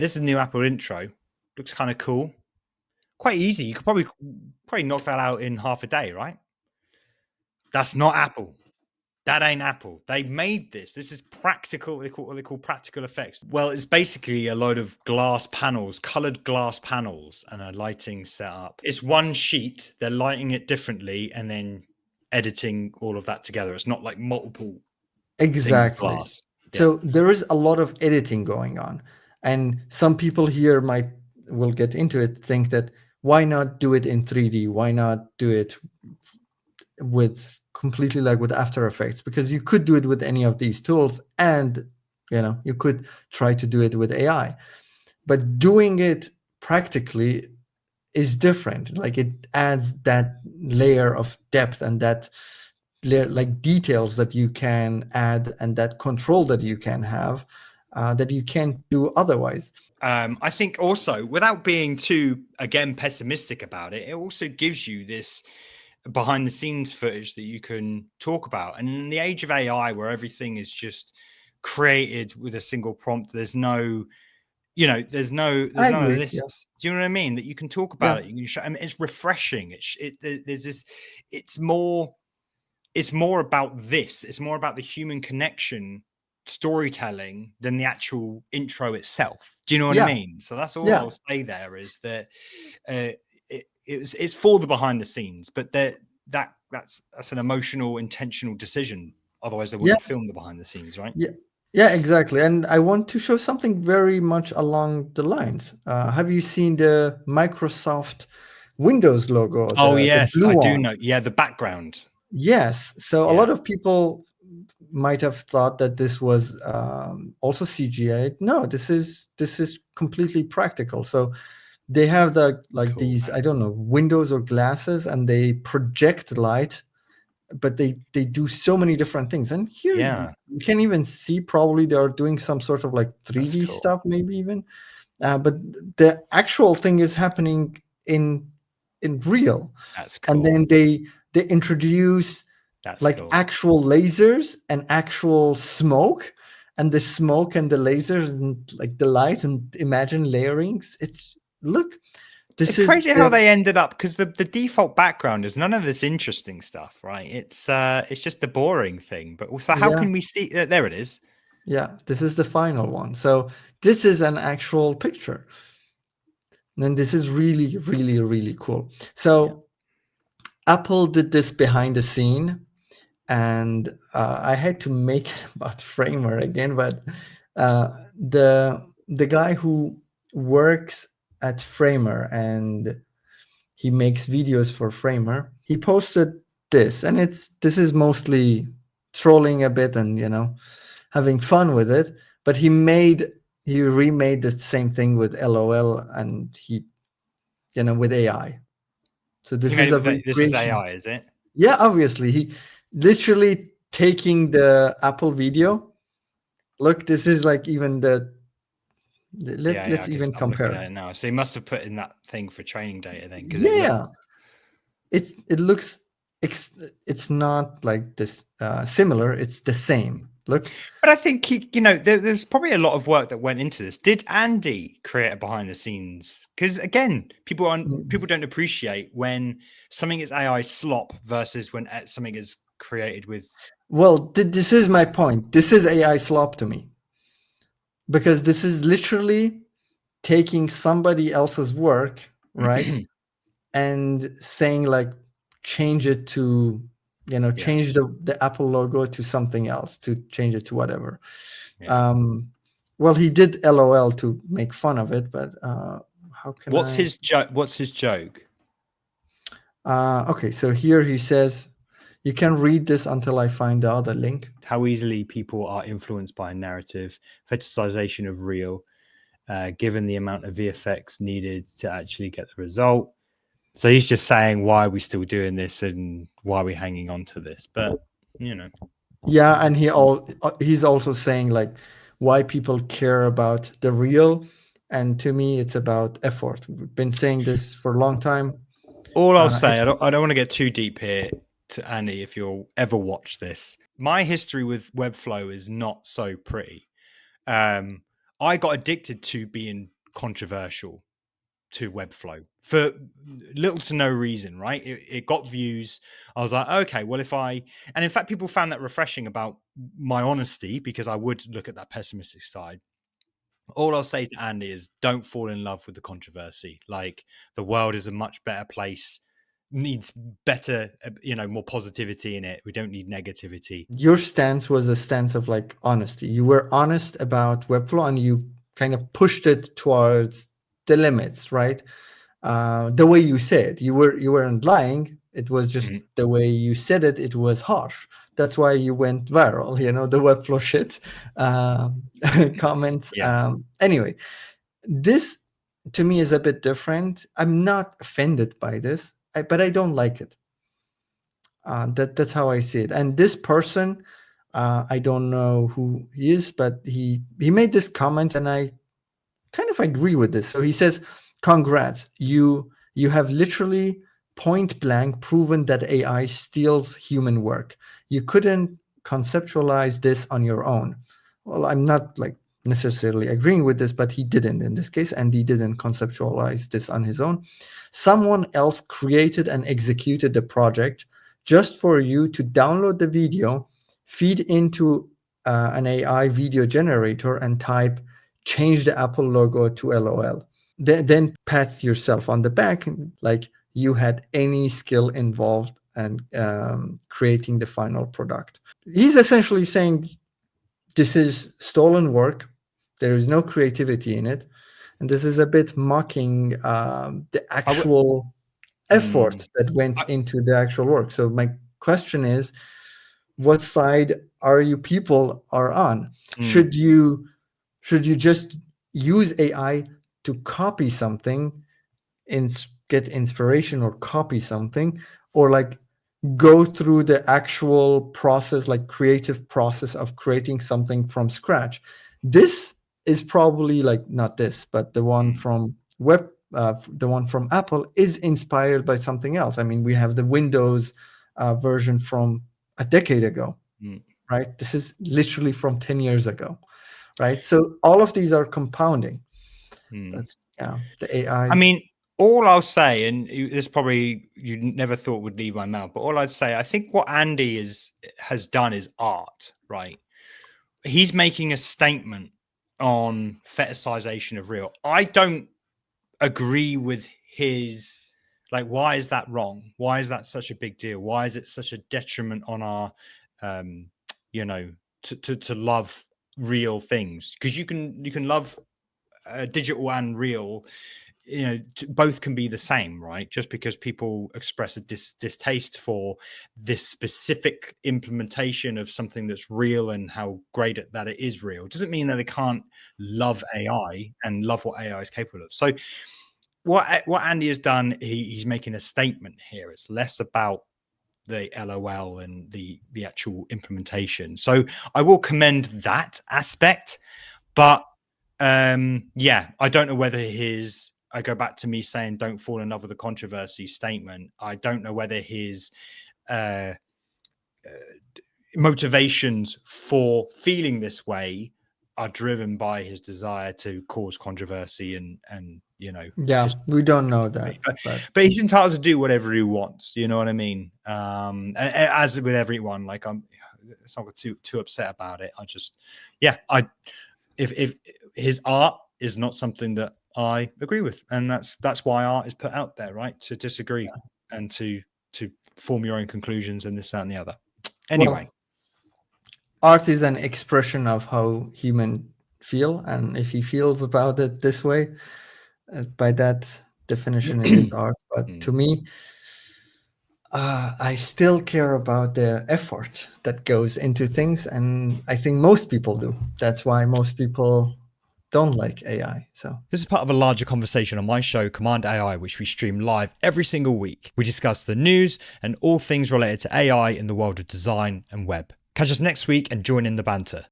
This is a new Apple intro. Looks kind of cool. Quite easy. You could probably knock that out in half a day, right? That's not Apple. That ain't Apple. They made this. This is practical. What they call practical effects. Well, it's basically a load of glass panels, colored glass panels, and a lighting setup. It's one sheet. They're lighting it differently and then editing all of that together. It's not like multiple things of Exactly. glass. So there is a lot of editing going on, and some people here will get into it, think that why not do it in 3D? Why not do it with completely like with After Effects? Because you could do it with any of these tools, and you could try to do it with AI, but doing it practically is different. Like it adds that layer of depth and that like details that you can add and that control that you can have that you can't do otherwise. I think also, without being too, again, pessimistic about it, it also gives you this behind the scenes footage that you can talk about. And in the age of AI, where everything is just created with a single prompt, there's no, there's none of this. Yeah. Do you know what I mean? That you can talk about it. You can show. I mean, it's refreshing. There's this. It's more about this. It's more about the human connection storytelling than the actual intro itself. Do you know what I mean? So that's all I'll say there is that it's for the behind the scenes, but that's an emotional, intentional decision. Otherwise, they wouldn't film the behind the scenes, right? Yeah, exactly. And I want to show something very much along the lines. Have you seen the Microsoft Windows logo? Yes, the blue I do one? know. Yeah, the background. Yes. So a lot of people might have thought that this was also CGI. No, this is completely practical. So they have these, I don't know, windows or glasses, and they project light, but they do so many different things. And here you can even see probably they are doing some sort of like 3D stuff, maybe even. But the actual thing is happening in real. That's cool. And then they introduce actual lasers and actual smoke, and the smoke and the lasers and like the light, and imagine layerings. It's crazy how they ended up, because the default background is none of this interesting stuff, right? It's just the boring thing. But also, how can we see? There it is. Yeah, this is the final one. So this is an actual picture. And this is really, really, really cool. So Apple did this behind the scene, and I had to make it about Framer again, but the guy who works at Framer and he makes videos for Framer, he posted this, and this is mostly trolling a bit and having fun with it, but he remade the same thing with LOL, and he with AI. So this is AI, is it? Yeah, obviously he literally taking the Apple video. Look, this is like even let's even compare. I'm looking at it now. So he must have put in that thing for training data then, because it looks it's not like this similar. It's the same. Look, but I think there's probably a lot of work that went into this. Did Andy create a behind the scenes? Because again, people don't appreciate when something is AI slop versus when something is created with. Well, this is my point. This is AI slop to me, because this is literally taking somebody else's work, right, and saying like change it to change the Apple logo to something else, to change it to whatever. Well, he did LOL to make fun of it, but how can What's his joke? Okay, so here he says, you can read this until I find the other link. How easily people are influenced by a narrative, fetishization of real, given the amount of VFX needed to actually get the result. So he's just saying, why are we still doing this and why are we hanging on to this? But yeah, and he's also saying like why people care about the real, and to me it's about effort. We've been saying this for a long time. All I'll say, I don't want to get too deep here, to Annie, if you'll ever watch this. My history with Webflow is not so pretty. I got addicted to being controversial to Webflow for little to no reason, right? It got views. I was like, okay, well, and in fact, people found that refreshing about my honesty, because I would look at that pessimistic side. All I'll say to Andy is don't fall in love with the controversy. Like, the world is a much better place, needs better, more positivity in it. We don't need negativity. Your stance was a stance of like honesty. You were honest about Webflow and you kind of pushed it towards the limits, right? The way you said you weren't lying. It was just Mhm. the way you said it. It was harsh. That's why you went viral. The Webflow shit comments. Yeah. Anyway, this to me is a bit different. I'm not offended by this, but I don't like it. That's how I see it. And this person, I don't know who he is, but he made this comment, and I kind of agree with this. So he says, "Congrats, you have literally point blank proven that AI steals human work. You couldn't conceptualize this on your own." Well, I'm not like necessarily agreeing with this, but he didn't in this case, and he didn't conceptualize this on his own. Someone else created and executed the project just for you to download the video, feed into an AI video generator, and type change the Apple logo to LOL. Then pat yourself on the back like you had any skill involved and creating the final product. He's essentially saying this is stolen work. There is no creativity in it. And this is a bit mocking the I would. actual effort Mm, that went I, into the actual work. So my question is, what side are you people are on? mm, Should you just use AI to copy something and get inspiration or copy something, or like go through the actual process, like creative process of creating something from scratch? This is probably like not this, but the one mm, from the one from Apple is inspired by something else. I mean, we have the Windows version from a decade ago, mm, right? This is literally from 10 years ago, right? So all of these are compounding. mm. That's yeah, the I AI. mean, all I'll say, and this probably you never thought would leave my mouth, but all I'd say, I think what Andy has done is art, right? He's making a statement on fetishization of real. I don't agree with his, like, why is that wrong? Why is that such a big deal? Why is it such a detriment on our um to love real things? Because you can love digital and real, both can be the same, right? Just because people express a distaste for this specific implementation of something that's real and how great that it is real doesn't mean that they can't love AI and love what AI is capable of. So what Andy has done, he's making a statement here. It's less about the LOL and the actual implementation. So I will commend that aspect, but yeah, I don't know whether I go back to me saying don't fall in love with the controversy statement. I don't know whether his uh, motivations for feeling this way are driven by his desire to cause controversy and Yeah, we don't know that, but, but but he's entitled to do whatever he wants. You know what I mean? As with everyone, like, I'm it's not too upset about it. I just, yeah, if his art is not something that I agree with, and that's why art is put out there, right? To disagree and to form your own conclusions and this, that, and the other. Anyway, well, art is an expression of how human feel, and if he feels about it this way, by that definition, it is art. But to mm. me, I still care about the effort that goes into things, and I think most people do. That's why most people don't like AI. So This is part of a larger conversation on my show, Cmd+AI, which we stream live every single week. We discuss the news and all things related to AI in the world of design and web. Catch us next week and join in the banter.